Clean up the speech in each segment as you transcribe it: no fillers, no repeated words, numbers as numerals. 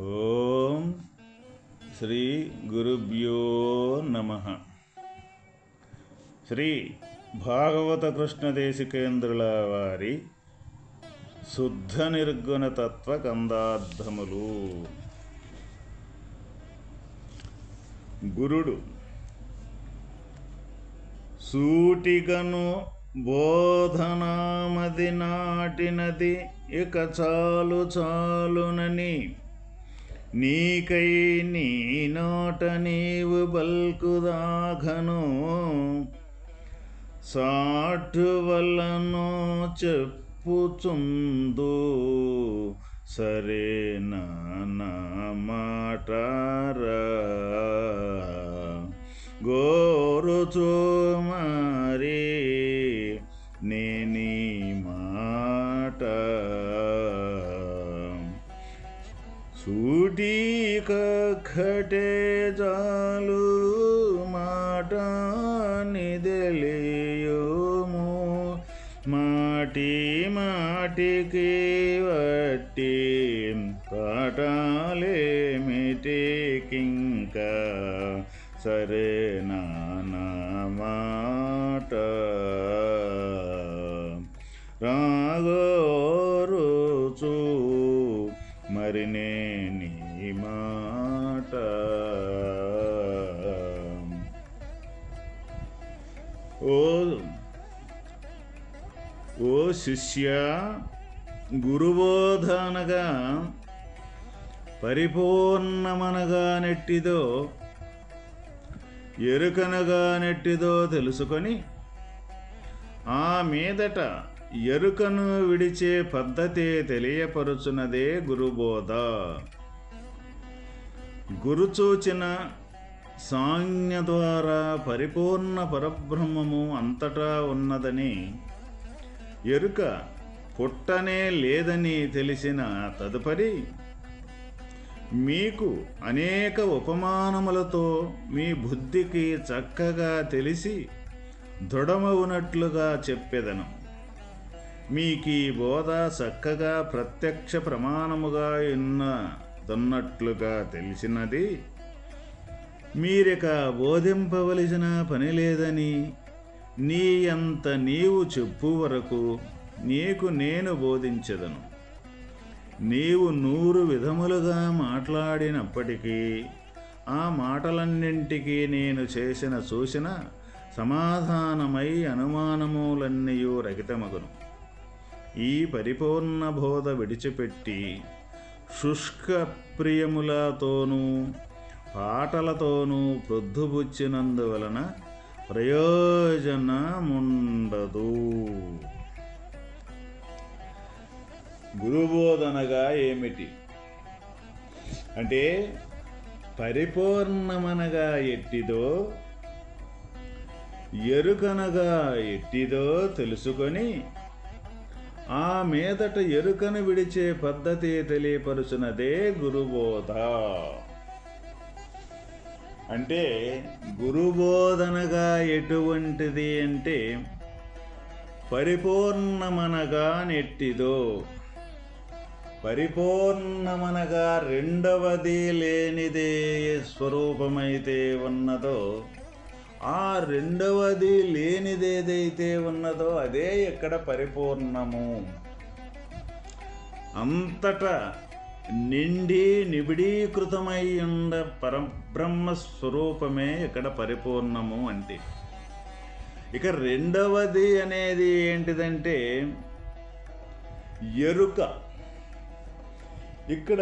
ఓం శ్రీ గురుభ్యో నమః. శ్రీ భాగవత కృష్ణదేశికేంద్రుల వారి శుద్ధ నిర్గుణ తత్వ కందార్థములు. గురుడు సూటిగను బోధనామది నాటినది ఇక చాలు చాలునని నీకై నీ నోట నీవు బల్కుదాఘను సాటు వలను చెప్పుచుందు సరే నా మాటారా గోరుచు మరి నేనీ మాట సూటి కఖటే చాలు మాట నిదలియోము మాటి మాటికి వట్టి కాటాలేమిటికింక సరే నా మాట రాగోరుచు మరి నేనీ మాట. ఓ శిష్య, గురుబోధనగా పరిపూర్ణమనగా నెట్టిదో ఎరుకనగా నెట్టిదో తెలుసుకొని ఆ మీదట ఎరుకను విడిచే పద్ధతి తెలియపరుచున్నదే గురుబోధ. గురుచూచిన సాంజ్ఞ ద్వారా పరిపూర్ణ పరబ్రహ్మము అంతటా ఉన్నదని, ఎరుక పుట్టనే లేదని తెలిసిన తదుపరి మీకు అనేక ఉపమానములతో మీ బుద్ధికి చక్కగా తెలిసి దృఢమవునట్లుగా చెప్పెదను. మీకీ బోధ చక్కగా ప్రత్యక్ష ప్రమాణముగా ఉన్నదన్నట్లుగా తెలిసినది. మీరిక బోధింపవలసిన పని లేదని నీ అంత నీవు చెప్పు వరకు నీకు నేను బోధించెదను. నీవు 100 విధములుగా మాట్లాడినప్పటికీ ఆ మాటలన్నింటికీ నేను చేసిన సూచన సమాధానమై అనుమానములన్నయూ రహితమగును. ఈ పరిపూర్ణ బోధ విడిచిపెట్టి శుష్క ప్రియములతోనూ పాటలతోనూ ప్రొద్దుబుచ్చినందువలన ప్రయోజనముండదు. గురుబోధనగా ఏమిటి అంటే, పరిపూర్ణమనగా ఎట్టిదో ఎరుకనగా ఎట్టిదో తెలుసుకొని ఆ మీదట ఎరుకను విడిచే పద్ధతి తెలియపరుచున్నదే గురుబోధ. అంటే గురుబోధనగా ఎటువంటిది అంటే, పరిపూర్ణమనగా నెట్టిదో, పరిపూర్ణమనగా రెండవది లేనిదే స్వరూపమైతే ఉన్నదో, ఆ రెండవది లేనిదేదైతే ఉన్నదో అదే ఇక్కడ పరిపూర్ణము. అంతటా నిండి నిబిడీకృతమై ఉన్న పరబ్రహ్మ స్వరూపమే ఇక్కడ పరిపూర్ణము అంటే. ఇక రెండవది అనేది ఏంటిదంటే ఎరుక. ఇక్కడ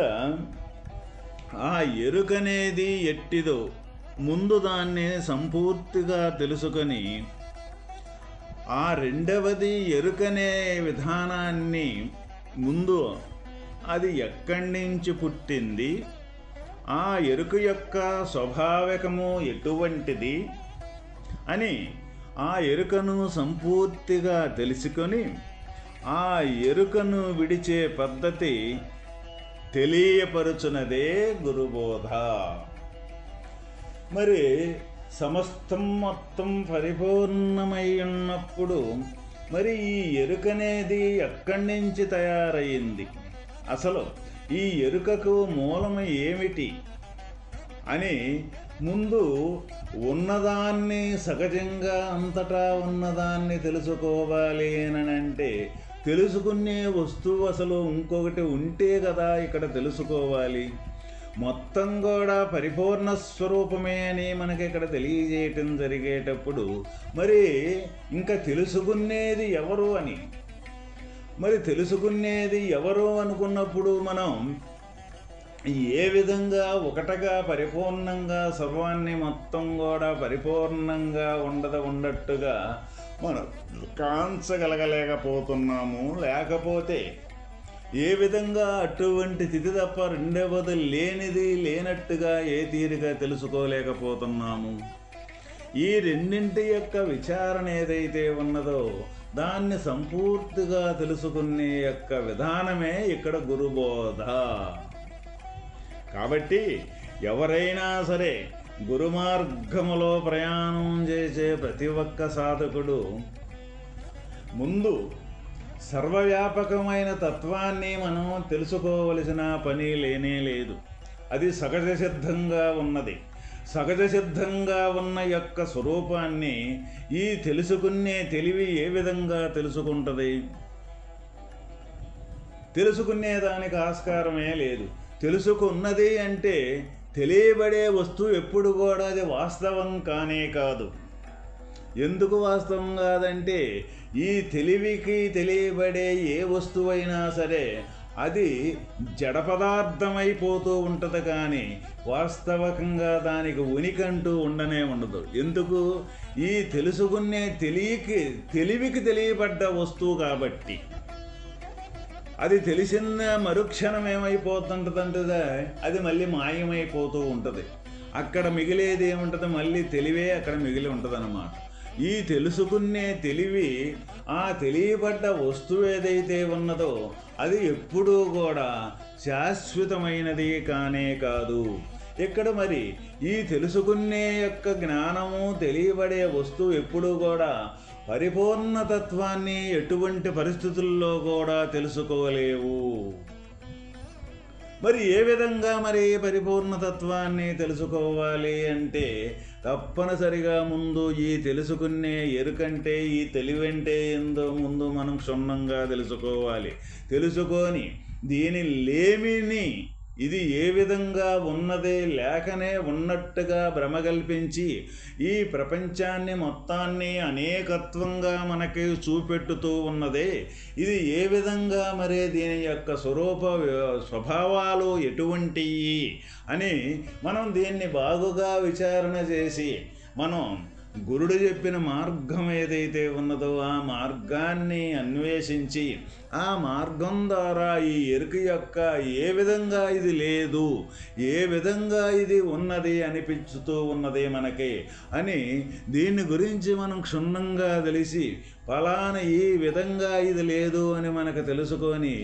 ఆ ఎరుకనేది ఎట్టిదో ముందు దాన్ని సంపూర్తిగా తెలుసుకొని ఆ రెండవది ఎరుకనే విధానాన్ని ముందు అది ఎక్కడి నుంచి పుట్టింది, ఆ ఎరుక యొక్క స్వాభావికము ఎటువంటిది అని ఆ ఎరుకను సంపూర్తిగా తెలుసుకొని ఆ ఎరుకను విడిచే పద్ధతి తెలియపరుచున్నదే గురుబోధ. మరి సమస్తం మొత్తం పరిపూర్ణమై ఉన్నప్పుడు మరి ఈ ఎరుకనేది ఎక్కడి నుంచి తయారయ్యింది? అసలు ఈ ఎరుకకు మూలము ఏమిటి అని ముందు ఉన్నదాన్ని, సహజంగా అంతటా ఉన్నదాన్ని తెలుసుకోవాలి అని అంటే తెలుసుకునే వస్తువు అసలు ఇంకొకటి ఉంటే కదా ఇక్కడ తెలుసుకోవాలి. మొత్తం కూడా పరిపూర్ణ స్వరూపమే అని మనకి ఇక్కడ తెలియజేయటం జరిగేటప్పుడు మరి ఇంకా తెలుసుకునేది ఎవరు అని, మరి తెలుసుకునేది ఎవరు అనుకున్నప్పుడు మనం ఏ విధంగా ఒకటగా పరిపూర్ణంగా సర్వాన్ని మొత్తం కూడా పరిపూర్ణంగా ఉండట్టుగా మనం కాంచగలగలేకపోతున్నాము. లేకపోతే ఏ విధంగా అటువంటి స్థితి తప్ప రెండవది లేనిది లేనట్టుగా ఏ తీరుగా తెలుసుకోలేకపోతున్నాము. ఈ రెండింటి యొక్క విచారణ ఏదైతే ఉన్నదో దాన్ని సంపూర్తిగా తెలుసుకునే యొక్క విధానమే ఇక్కడ గురుబోధ. కాబట్టి ఎవరైనా సరే గురుమార్గములో ప్రయాణం చేసే ప్రతి ఒక్క సాధకుడు ముందు సర్వవ్యాపకమైన తత్వాన్ని మనం తెలుసుకోవలసిన పని లేనే లేదు. అది సహజ సిద్ధంగా ఉన్నది. సహజ సిద్ధంగా ఉన్న యొక్క స్వరూపాన్ని ఈ తెలుసుకునే తెలివి ఏ విధంగా తెలుసుకుంటుంది? తెలుసుకునేదానికి ఆస్కారమే లేదు. తెలుసుకున్నది అంటే తెలియబడే వస్తువు ఎప్పుడు కూడా అది వాస్తవం కానే కాదు. ఎందుకు వాస్తవం కాదంటే ఈ తెలివికి తెలియబడే ఏ వస్తువైనా సరే అది జడ పదార్థమైపోతూ ఉంటుంది, కానీ వాస్తవకంగా దానికి ఉనికంటూ ఉండనే ఉండదు. ఎందుకు? ఈ తెలుసుకునే తెలివికి తెలియబడ్డ వస్తువు కాబట్టి. అది తెలిసిన మరుక్షణం ఏమైపోతుంటుందంటే అది మళ్ళీ మాయమైపోతూ ఉంటుంది. అక్కడ మిగిలేది ఏముంటుంది? మళ్ళీ తెలివే అక్కడ మిగిలి ఉంటుంది అన్నమాట. ఈ తెలుసుకునే తెలివి, ఆ తెలియబడ్డ వస్తువు ఏదైతే ఉన్నదో అది ఎప్పుడూ కూడా శాశ్వతమైనది కానే కాదు. ఇక్కడ మరి ఈ తెలుసుకునే యొక్క జ్ఞానము, తెలియబడే వస్తువు ఎప్పుడూ కూడా పరిపూర్ణతత్వాన్ని ఎటువంటి పరిస్థితుల్లో కూడా తెలుసుకోలేవు. మరి ఏ విధంగా మరి పరిపూర్ణతత్వాన్ని తెలుసుకోవాలి అంటే తప్పనిసరిగా ముందు ఈ తెలుసుకునే ఎరుకంటే, ఈ తెలివంటే ఏందో ముందు మనం క్షుణ్ణంగా తెలుసుకోవాలి. తెలుసుకొని దీని లేమిని ఇది ఏ విధంగా ఉన్నదే లేకనే ఉన్నట్టుగా భ్రమ కల్పించి ఈ ప్రపంచాన్ని మొత్తాన్ని అనేకత్వంగా మనకి చూపెట్టుతూ ఉన్నదే, ఇది ఏ విధంగా మరి దీని యొక్క స్వభావాలు ఎటువంటివి అని మనం దీన్ని బాగుగా విచారణ చేసి మనం గురుడు చెప్పిన మార్గం ఏదైతే ఉన్నదో ఆ మార్గాన్ని అన్వేషించి ఆ మార్గం ద్వారా ఈ ఎరుక యొక్క ఏ విధంగా ఇది లేదు, ఏ విధంగా ఇది ఉన్నది అనిపించుతూ ఉన్నది మనకి అని దీని గురించి మనం క్షుణ్ణంగా తెలిసి ఫలానా ఈ విధంగా ఇది లేదు అని మనకు తెలుసుకొని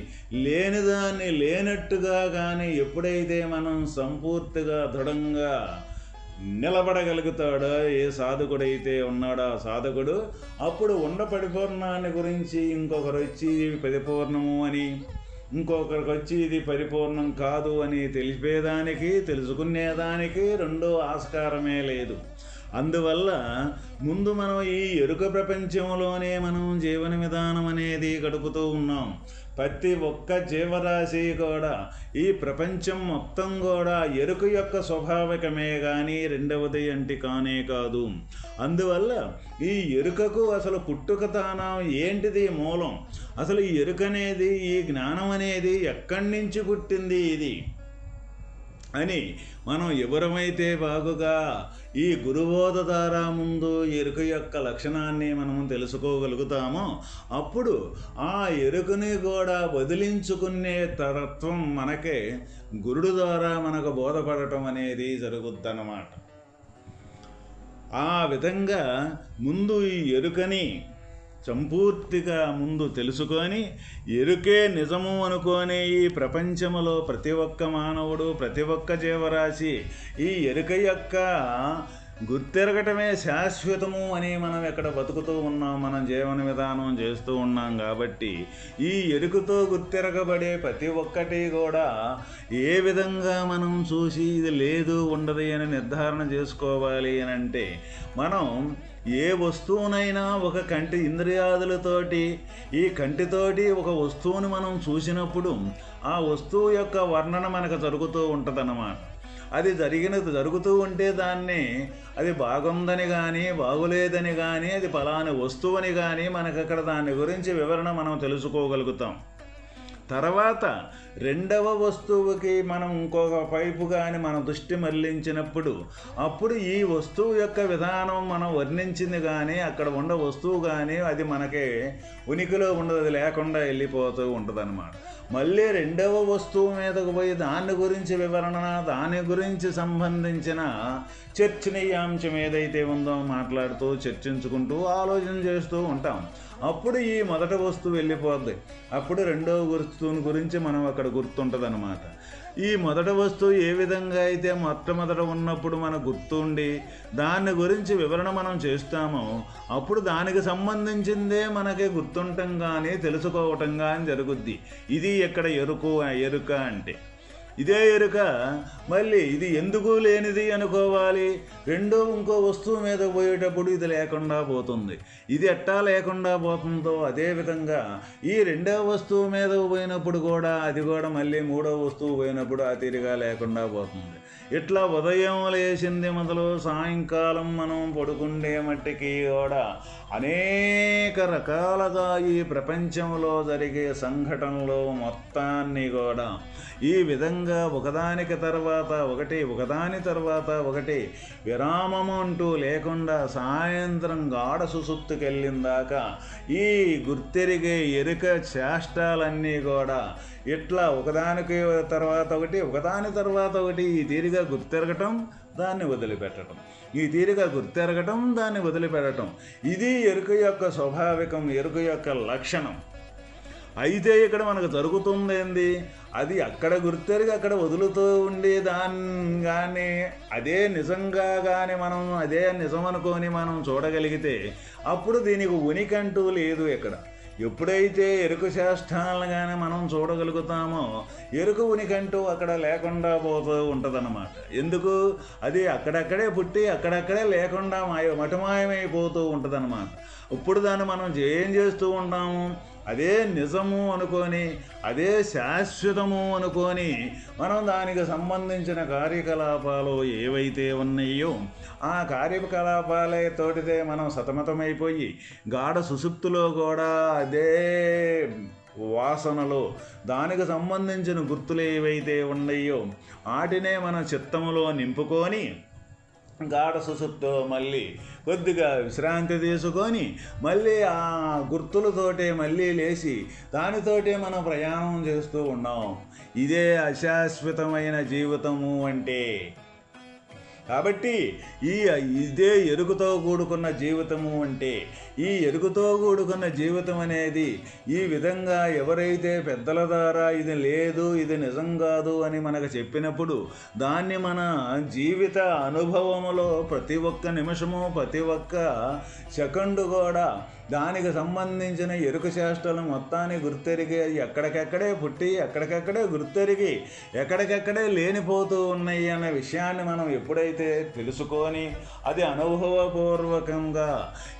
లేనిదాన్ని లేనట్టుగా కానీ ఎప్పుడైతే మనం సంపూర్తిగా దృఢంగా నిలబడగలుగుతాడో ఏ సాధకుడైతే ఉన్నాడో ఆ సాధకుడు అప్పుడు ఉన్న పరిపూర్ణాన్ని గురించి ఇంకొకరు వచ్చి ఇది పరిపూర్ణము అని, ఇంకొకరికి వచ్చి ఇది పరిపూర్ణం కాదు అని తెలిపేదానికి, తెలుసుకునేదానికి రెండో ఆస్కారమే లేదు. అందువల్ల ముందు మనం ఈ ఎరుక ప్రపంచంలోనే మనం జీవన విధానం అనేది గడుపుతూ ఉన్నాం. ప్రతి ఒక్క జీవరాశి కూడా ఈ ప్రపంచం మొత్తం కూడా ఎరుక యొక్క స్వాభావికమే కానీ రెండవది అంటే కానే కాదు. అందువల్ల ఈ ఎరుకకు అసలు పుట్టుకతానం ఏంటిది, మూలం అసలు ఈ ఎరుక అనేది, ఈ జ్ఞానం అనేది ఎక్కడి నుంచి పుట్టింది ఇది అని మనం ఎవరమైతే బాగుగా ఈ గురుబోధ ద్వారా ముందు ఎరుక యొక్క లక్షణాన్ని మనం తెలుసుకోగలుగుతామో అప్పుడు ఆ ఎరుకని కూడా వదిలించుకునే తత్వం మనకే గురుడు ద్వారా మనకు బోధపడటం అనేది జరుగుద్దన్నమాట. ఆ విధంగా ముందు ఈ ఎరుకని సంపూర్తిగా ముందు తెలుసుకొని ఎరుకే నిజము అనుకొని ఈ ప్రపంచములో ప్రతి ఒక్క మానవుడు, ప్రతి ఒక్క జీవరాశి ఈ ఎరుక యొక్క గుర్తెరగటమే శాశ్వతము అని మనం ఎక్కడ బతుకుతూ ఉన్నాం, మనం జీవన విధానం చేస్తూ ఉన్నాం. కాబట్టి ఈ ఎరుకతో గుర్తెరగబడే ప్రతి ఒక్కటి కూడా ఏ విధంగా మనం చూసి ఇది లేదు ఉండదు అని నిర్ధారణ చేసుకోవాలి అని అంటే, మనం ఏ వస్తువునైనా ఒక కంటి ఇంద్రియాదులతోటి, ఈ కంటితోటి ఒక వస్తువుని మనం చూసినప్పుడు ఆ వస్తువు యొక్క వర్ణన మనకు జరుగుతూ ఉంటుందన్నమాట. అది జరుగుతూ ఉంటే దాన్ని అది బాగుందని కానీ బాగులేదని కానీ అది ఫలాని వస్తువని కానీ మనకు అక్కడ దాని గురించి వివరణ మనం తెలుసుకోగలుగుతాం. తర్వాత రెండవ వస్తువుకి మనం ఇంకొక వైపు కానీ మన దృష్టి మళ్లించినప్పుడు అప్పుడు ఈ వస్తువు యొక్క విధానం మనం వర్ణించింది కానీ అక్కడ ఉన్న వస్తువు కానీ అది మనకి ఉనికిలో ఉండదు, అది లేకుండా వెళ్ళిపోతూ ఉంటుందన్నమాట. మళ్ళీ రెండవ వస్తువు మీదకు పోయి దాని గురించి వివరణ, దాని గురించి సంబంధించిన చర్చనీయాంశం ఏదైతే ఉందో మాట్లాడుతూ చర్చించుకుంటూ ఆలోచన చేస్తూ ఉంటాం. అప్పుడు ఈ మొదటి వస్తువు వెళ్ళిపోద్ది, అప్పుడు రెండవ వస్తువుని గురించి మనం అక్కడ గుర్తుంటుందన్నమాట. ఈ మొదటి వస్తువు ఏ విధంగా అయితే మొట్టమొదట ఉన్నప్పుడు మనకు గుర్తుండి దాని గురించి వివరణ మనం చేస్తామో అప్పుడు దానికి సంబంధించిందే మనకి గుర్తుండటం కానీ తెలుసుకోవటం కానీ జరుగుద్ది. ఇది ఇక్కడ ఎరుక అంటే. ఇదే ఎరుక మళ్ళీ ఇది ఎందుకు లేనిది అనుకోవాలి. ఇంకో వస్తువు మీద పోయేటప్పుడు ఇది లేకుండా పోతుంది. ఇది ఎట్టా లేకుండా పోతుందో అదేవిధంగా ఈ రెండవ వస్తువు మీద పోయినప్పుడు కూడా అది కూడా మళ్ళీ మూడవ వస్తువు పోయినప్పుడు ఆ తీరుగా లేకుండా పోతుంది. ఇట్లా ఉదయం లేచింది మొదలు సాయంకాలం మనం పడుకుండే మట్టికి కూడా అనేక రకాలుగా ఈ ప్రపంచంలో జరిగే సంఘటనలు మొత్తాన్ని కూడా ఈ విధంగా ఒకదానికి తర్వాత ఒకటి విరామము అంటూ లేకుండా సాయంత్రం గాఢ సుసుప్తికెళ్ళిందాకా ఈ గుర్తెరిగే ఎరుక చేష్టాలన్నీ కూడా ఇట్లా ఒకదాని తర్వాత ఒకటి ఈ తీరుగా గుర్తెరగటం, దాన్ని వదిలిపెట్టడం, ఈ తీరుగా గుర్తెరగటం, దాన్ని వదిలిపెట్టడం. ఇది ఎరుక యొక్క స్వాభావికం, ఎరుక యొక్క లక్షణం. అయితే ఇక్కడ మనకు జరుగుతుందేంది, అది అక్కడ గుర్తెరిగి అక్కడ వదులుతూ ఉండి దాన్ని కానీ అదే నిజంగా కానీ మనం అదే నిజం అనుకొని మనం చూడగలిగితే అప్పుడు దీనికి ఉనికంటూ లేదు. ఇక్కడ ఎప్పుడైతే ఎరుక చేష్టాలను కానీ మనం చూడగలుగుతామో ఎరుక ఉనికంటూ అక్కడ లేకుండా పోతూ ఉంటుందన్నమాట. ఎందుకు, అది అక్కడక్కడే పుట్టి అక్కడక్కడే లేకుండా మటుమాయమైపోతూ ఉంటుందన్నమాట. ఇప్పుడు దాన్ని మనం ఏం చేస్తూ ఉంటాము, అదే నిజము అనుకొని అదే శాశ్వతము అనుకొని మనం దానికి సంబంధించిన కార్యకలాపాలు ఏవైతే ఉన్నాయో ఆ కార్యకలాపాలతోటిదే మనం సతమతమైపోయి గాఢ సుషుప్తిలో కూడా అదే వాసనలో దానికి సంబంధించిన గుర్తులు ఏవైతే ఉన్నాయో వాటినే మన చిత్తములో నింపుకొని గాఢ సుషుప్తిలో మళ్ళీ కొద్దిగా విశ్రాంతి తీసుకొని మళ్ళీ ఆ గుర్తులతోటే మళ్ళీ లేచి దానితోటే మనం ప్రయాణం చేస్తూ ఉన్నాం. ఇదే అశాశ్వతమైన జీవితము అంటే. కాబట్టి ఇదే ఎరుకతో కూడుకున్న జీవితము అంటే. ఈ ఎరుకతో కూడుకున్న జీవితం అనేది ఈ విధంగా ఎవరైతే పెద్దల ద్వారా ఇది లేదు, ఇది నిజం కాదు అని మనకు చెప్పినప్పుడు దాన్ని మన జీవిత అనుభవములో ప్రతి ఒక్క నిమిషము ప్రతి ఒక్క సెకండు కూడా దానికి సంబంధించిన ఎరుక చేష్టలు మొత్తాన్ని గుర్తెరిగి ఎక్కడికెక్కడే పుట్టి ఎక్కడికెక్కడే గుర్తెరిగి ఎక్కడికెక్కడే లేనిపోతూ ఉన్నాయి అనే విషయాన్ని మనం ఎప్పుడైతే తెలుసుకొని అది అనుభవపూర్వకంగా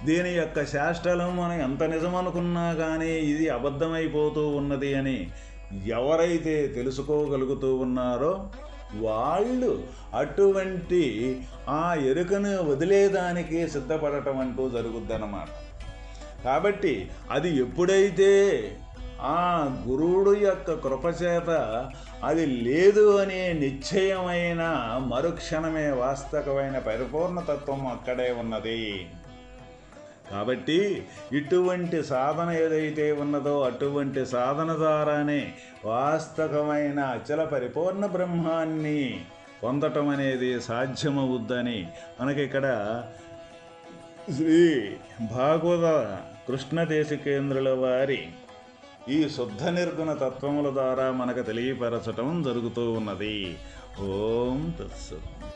దీని యొక్క చేష్టలు మనం ఎంత నిజమనుకున్నా కానీ ఇది అబద్ధమైపోతూ ఉన్నది అని ఎవరైతే తెలుసుకోగలుగుతూ ఉన్నారో వాళ్ళు అటువంటి ఆ ఎరుకను వదిలేదానికి సిద్ధపడటం అంటూ జరుగుద్దన్నమాట. కాబట్టి అది ఎప్పుడైతే ఆ గురువుడు యొక్క కృపచేత అది లేదు అనే నిశ్చయమైన మరుక్షణమే వాస్తవమైన పరిపూర్ణతత్వం అక్కడే ఉన్నది. కాబట్టి ఇటువంటి సాధన ఏదైతే ఉన్నదో అటువంటి సాధన ద్వారానే వాస్తవమైన అచల పరిపూర్ణ బ్రహ్మాన్ని పొందటం అనేది సాధ్యమవుద్దని మనకి ఇక్కడ శ్రీ భాగవత కృష్ణదేశికేంద్రుల వారి ఈ శుద్ధ నిర్గుణ తత్వముల ద్వారా మనకు తెలియపరచటం జరుగుతూ ఉన్నది. ఓం తత్సత్.